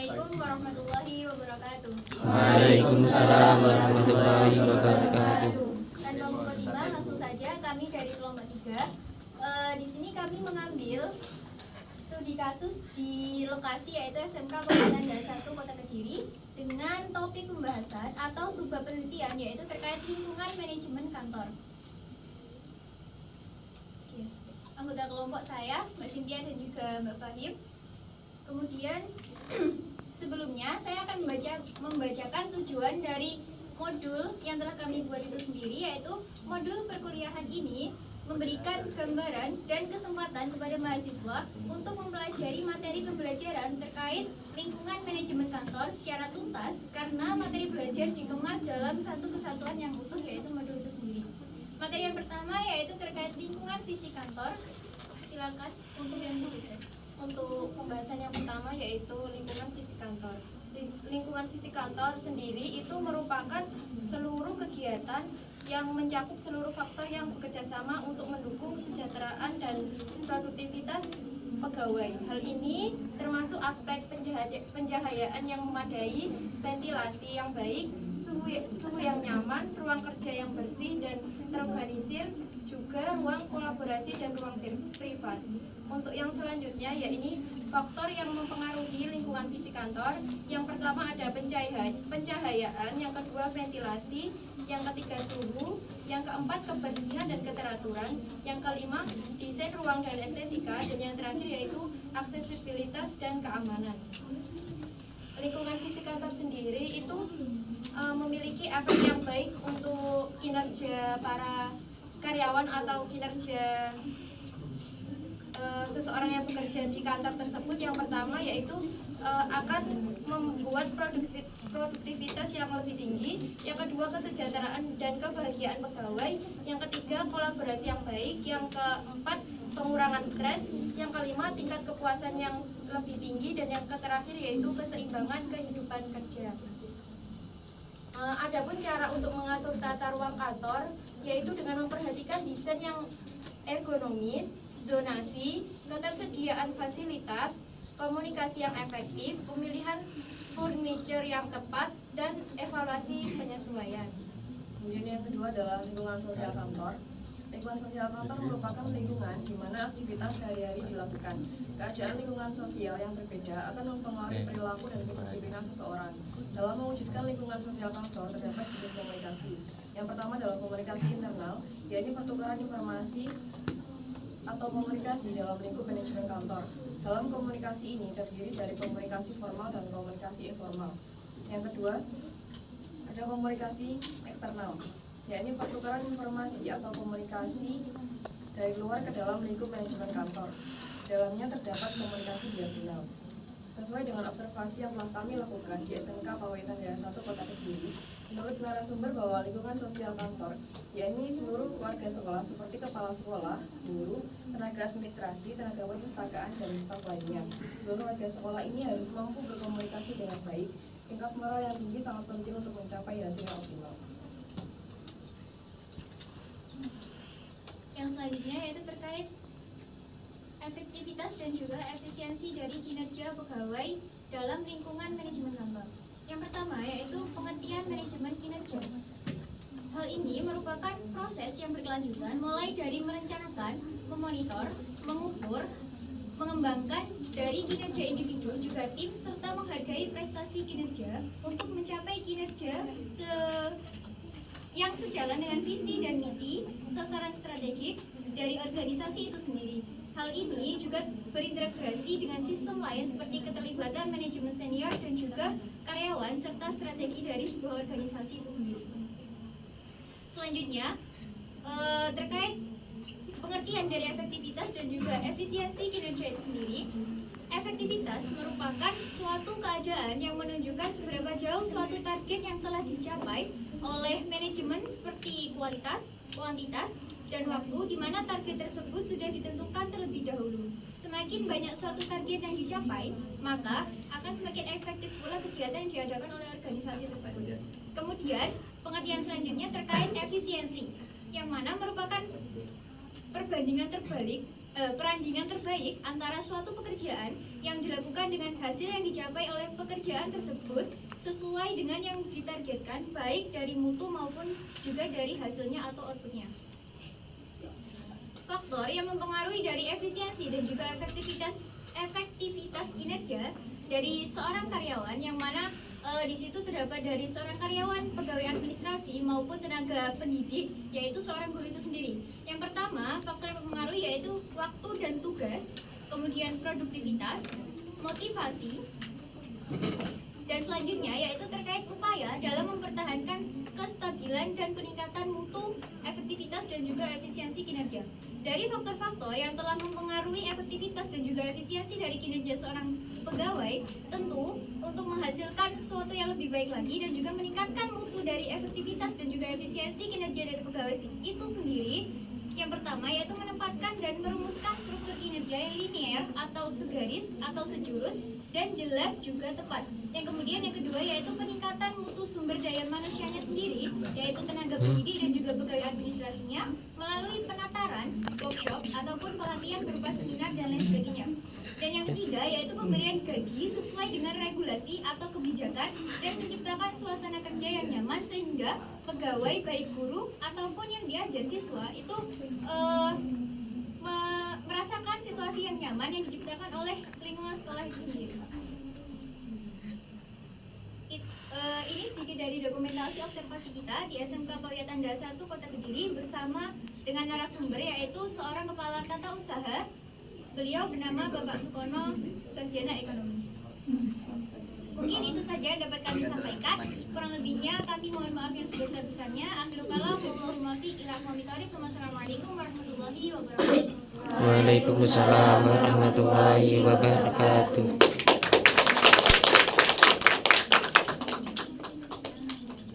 Assalamualaikum warahmatullahi wabarakatuh. Waalaikumsalam warahmatullahi wabarakatuh. Tanpa mukadimah, langsung saja kami dari kelompok 3. Di sini kami mengambil studi kasus di lokasi yaitu SMK Kabupaten Daerah 1 Kota Kediri dengan topik pembahasan atau subbab penelitian yaitu terkait lingkungan manajemen kantor. Oke. Anggota kelompok saya, Mbak Cynthia dan juga Mbak Fahim. Kemudian sebelumnya saya akan membacakan tujuan dari modul yang telah kami buat itu sendiri, yaitu modul perkuliahan ini memberikan gambaran dan kesempatan kepada mahasiswa untuk mempelajari materi pembelajaran terkait lingkungan manajemen kantor secara tuntas karena materi belajar dikemas dalam satu kesatuan yang utuh, yaitu modul itu sendiri. Materi yang pertama yaitu terkait lingkungan fisik kantor. Silakan untuk yang dulu. Untuk pembahasan yang pertama yaitu lingkungan fisik kantor. Lingkungan fisik kantor sendiri itu merupakan seluruh kegiatan yang mencakup seluruh faktor yang bekerja sama untuk mendukung kesejahteraan dan produktivitas pegawai. Hal ini termasuk aspek pencahayaan yang memadai, ventilasi yang baik, suhu yang nyaman, ruang kerja yang bersih dan terorganisir, juga ruang kolaborasi dan ruang privat. Untuk yang selanjutnya yaitu faktor yang mempengaruhi lingkungan fisik kantor. Yang pertama ada pencahayaan, yang kedua ventilasi, yang ketiga suhu, yang keempat kebersihan dan keteraturan, yang kelima desain ruang dan estetika, dan yang terakhir yaitu aksesibilitas dan keamanan. Lingkungan fisik kantor sendiri itu memiliki efek yang baik untuk kinerja para karyawan atau kinerja seseorang yang bekerja di kantor tersebut. Yang pertama yaitu akan membuat produktivitas yang lebih tinggi, yang kedua kesejahteraan dan kebahagiaan pegawai, yang ketiga kolaborasi yang baik, yang keempat pengurangan stres, yang kelima tingkat kepuasan yang lebih tinggi, dan yang terakhir yaitu keseimbangan kehidupan kerja. Adapun cara untuk mengatur tata ruang kantor yaitu dengan memperhatikan desain yang ergonomis, zonasi, ketersediaan fasilitas, komunikasi yang efektif, pemilihan furniture yang tepat, dan evaluasi penyesuaian. Kemudian yang kedua adalah lingkungan sosial kantor. Lingkungan sosial kantor merupakan lingkungan di mana aktivitas sehari-hari dilakukan. Keadaan lingkungan sosial yang berbeda akan mempengaruhi perilaku dan kedisiplinan seseorang. Dalam mewujudkan lingkungan sosial kantor terdapat jenis komunikasi. Yang pertama adalah komunikasi internal, yaitu pertukaran informasi atau komunikasi dalam lingkup manajemen kantor. Dalam komunikasi ini terdiri dari komunikasi formal dan komunikasi informal. Yang kedua, ada komunikasi eksternal, yaitu pertukaran informasi atau komunikasi dari luar ke dalam lingkup manajemen kantor. Dalamnya terdapat komunikasi diagonal. Sesuai dengan observasi yang telah kami lakukan di SMK Kabupaten Daerah 1 Kota Kediri, menurut narasumber bahwa lingkungan sosial kantor, yakni seluruh warga sekolah seperti kepala sekolah, guru, tenaga administrasi, tenaga perpustakaan, dan staf lainnya. Seluruh warga sekolah ini harus mampu berkomunikasi dengan baik. Tingkat moral yang tinggi sangat penting untuk mencapai hasil yang optimal. Yang selanjutnya yaitu terkait efektivitas dan juga efisiensi dari kinerja pegawai dalam lingkungan manajemen kantor. Yang pertama yaitu pengertian manajemen kinerja. Hal ini merupakan proses yang berkelanjutan mulai dari merencanakan, memonitor, mengukur, mengembangkan dari kinerja individu juga tim serta menghargai prestasi kinerja untuk mencapai kinerja yang sejalan dengan visi dan misi, sasaran strategik dari organisasi itu sendiri. Hal ini juga berintegrasi dengan sistem lain seperti keterlibatan manajemen senior dan juga karyawan serta strategi dari sebuah organisasi itu sendiri. Selanjutnya, terkait pengertian dari efektivitas dan juga efisiensi kinerja itu sendiri. Efektivitas merupakan suatu keadaan yang menunjukkan seberapa jauh suatu target yang telah dicapai oleh manajemen seperti kualitas, kuantitas, dan waktu di mana target tersebut sudah ditentukan terlebih dahulu. Semakin banyak suatu target yang dicapai, maka akan semakin efektif pula kegiatan yang diadakan oleh organisasi tersebut. Kemudian, pengertian selanjutnya terkait efisiensi, yang mana merupakan perbandingan terbalik perandingan terbaik antara suatu pekerjaan yang dilakukan dengan hasil yang dicapai oleh pekerjaan tersebut sesuai dengan yang ditargetkan, baik dari mutu maupun juga dari hasilnya atau outputnya. Faktor yang mempengaruhi dari efisiensi dan juga efektivitas kinerja dari seorang karyawan, yang mana di situ terdapat dari seorang karyawan, pegawai administrasi maupun tenaga pendidik, yaitu seorang guru itu sendiri. Yang pertama, faktor yang mempengaruhi yaitu waktu dan tugas, kemudian produktivitas, motivasi, dan selanjutnya yaitu terkait upaya dalam mempertahankan kestabilan dan peningkatan mutu, efektivitas dan juga efisiensi kinerja. Dari faktor-faktor yang telah mempengaruhi efektivitas dan juga efisiensi dari kinerja seorang pegawai, tentu untuk menghasilkan sesuatu yang lebih baik lagi dan juga meningkatkan mutu dari efektivitas dan juga efisiensi kinerja dari pegawai itu sendiri, yang pertama yaitu menempatkan dan merumuskan struktur kinerja yang linear atau segaris atau sejurus dan jelas juga tepat. Yang kemudian yang kedua yaitu peningkatan mutu sumber daya manusianya sendiri, yaitu tenaga pendidik dan juga pegawai administrasinya melalui penataran, workshop ataupun pelatihan berupa seminar dan lain sebagainya. Dan yang ketiga yaitu pemberian gaji sesuai dengan regulasi atau kebijakan dan menciptakan suasana kerja yang nyaman sehingga pegawai baik guru ataupun yang diajar siswa itu merasakan situasi yang nyaman yang diciptakan oleh lingkungan sekolah itu sendiri. Ini sedikit dari dokumentasi observasi kita di SMK PAUD Tanda 1 Kota Kediri bersama dengan narasumber yaitu seorang kepala tata usaha. Beliau bernama Bapak Sukono, sarjana ekonomi. Mungkin itu saja yang dapat kami sampaikan. Kurang lebihnya kami mohon maaf yang sebesar-besarnya. Akhirul kalam, wallahul muwaffiq ila aqwamit thoriq. Wassalamualaikum warahmatullahi wabarakatuh. Waalaikumsalam warahmatullahi wabarakatuh.